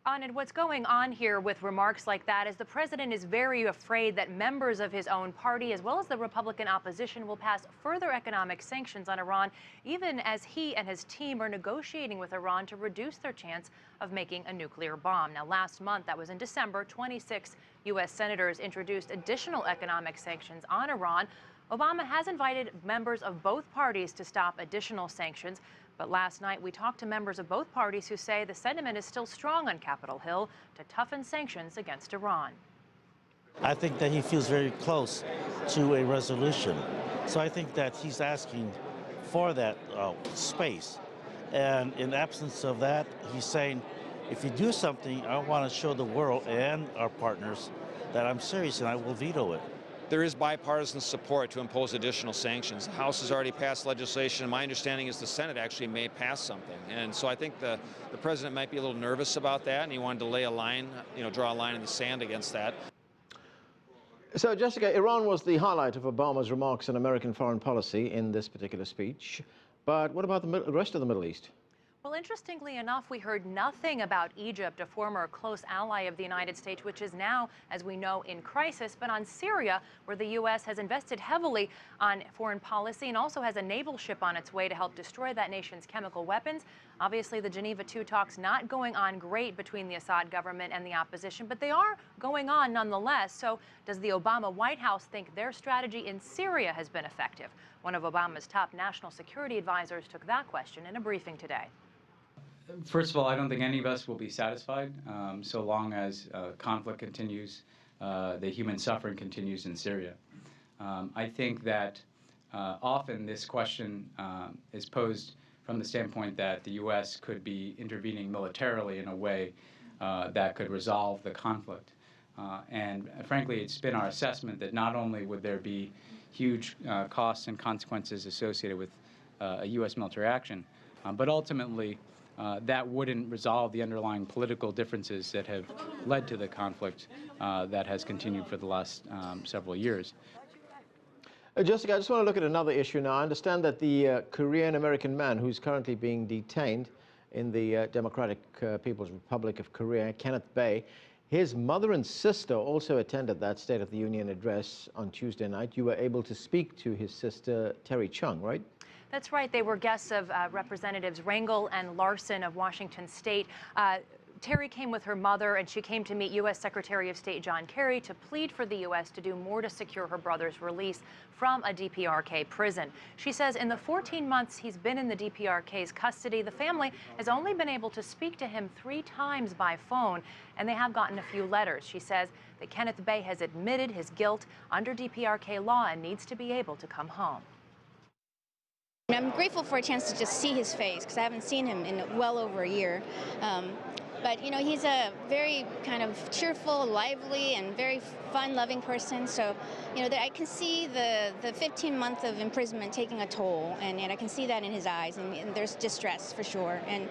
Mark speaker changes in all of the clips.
Speaker 1: And what's going on here with remarks like that is the president is very afraid that members of his own party, as well as the Republican opposition, will pass further economic sanctions on Iran, even as he and his team are negotiating with Iran to reduce their chance of making a nuclear bomb. Now, last month, that was in December, 26 U.S. senators introduced additional economic sanctions on Iran. Obama has invited members of both parties to stop additional sanctions. But last night, we talked to members of both parties who say the sentiment is still strong on Capitol Hill to toughen sanctions against Iran.
Speaker 2: I think that he feels very close to a resolution. So I think that he's asking for that space. And in absence of that, he's saying, if you do something, I want to show the world and our partners that I'm serious and I will veto it.
Speaker 3: There is bipartisan support to impose additional sanctions. The House has already passed legislation, and my understanding is the Senate actually may pass something. And so I think the president might be a little nervous about that, and he wanted to lay a line, draw a line in the sand against that.
Speaker 4: So, Jessica, Iran was the highlight of Obama's remarks on American foreign policy in this particular speech. But what about the rest of the Middle East?
Speaker 1: Well, interestingly enough, we heard nothing about Egypt, a former close ally of the United States, which is now, as we know, in crisis, but on Syria, where the U.S. has invested heavily on foreign policy and also has a naval ship on its way to help destroy that nation's chemical weapons. Obviously, the Geneva II talks not going on great between the Assad government and the opposition, but they are going on nonetheless. So does the Obama White House think their strategy in Syria has been effective? One of Obama's top national security advisors took that question in a briefing today.
Speaker 5: First of all, I don't think any of us will be satisfied so long as conflict continues, the human suffering continues in Syria. I think that often this question is posed from the standpoint that the U.S. could be intervening militarily in a way that could resolve the conflict. And frankly, it's been our assessment that not only would there be huge costs and consequences associated with a U.S. military action, but ultimately, that wouldn't resolve the underlying political differences that have led to the conflict that has continued for the last several years.
Speaker 4: Jessica, I just want to look at another issue now. I understand that the Korean-American man who's currently being detained in the Democratic People's Republic of Korea, Kenneth Bae, his mother and sister also attended that State of the Union address on Tuesday night. You were able to speak to his sister, Terri Chung, right?
Speaker 1: That's right. They were guests of Representatives Rangel and Larson of Washington State. Terri came with her mother, and she came to meet U.S. Secretary of State John Kerry to plead for the U.S. to do more to secure her brother's release from a DPRK prison. She says in the 14 months he's been in the DPRK's custody, the family has only been able to speak to him 3 times by phone, and they have gotten a few letters. She says that Kenneth Bae has admitted his guilt under DPRK law and needs to be able to come home.
Speaker 6: I'm grateful for a chance to just see his face because I haven't seen him in well over a year. But, he's a very kind of cheerful, lively, and very fun-loving person. So, I can see the 15 months of imprisonment taking a toll, and I can see that in his eyes, and there's distress for sure. And,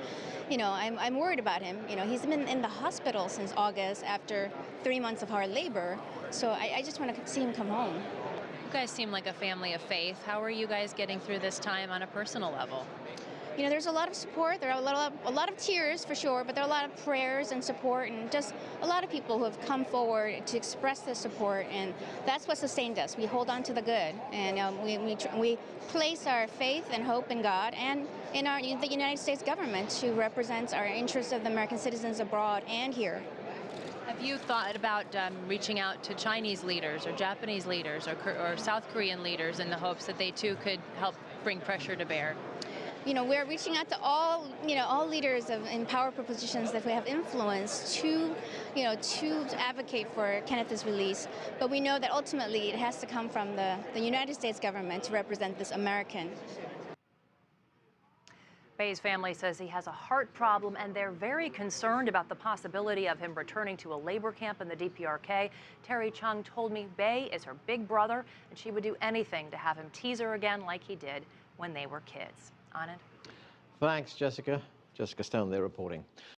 Speaker 6: I'm worried about him. He's been in the hospital since August after 3 months of hard labor. So I just want to see him come home.
Speaker 1: You guys seem like a family of faith. How are you guys getting through this time on a personal level?
Speaker 6: There's a lot of support. There are a lot of tears for sure, but there are a lot of prayers and support, and just a lot of people who have come forward to express their support, and that's what sustained us. We hold on to the good, and we place our faith and hope in God and in the United States government, who represents our interests of the American citizens abroad and here.
Speaker 1: Have you thought about reaching out to Chinese leaders or Japanese leaders or South Korean leaders in the hopes that they too could help bring pressure to bear?
Speaker 6: We're reaching out to all leaders in powerful positions that we have influence to advocate for Kenneth's release. But we know that ultimately it has to come from the United States government to represent this American.
Speaker 1: Bae's family says he has a heart problem, and they're very concerned about the possibility of him returning to a labor camp in the DPRK. Terri Chung told me Bae is her big brother, and she would do anything to have him tease her again like he did when they were kids. Anand?
Speaker 4: Thanks, Jessica. Jessica Stone there reporting.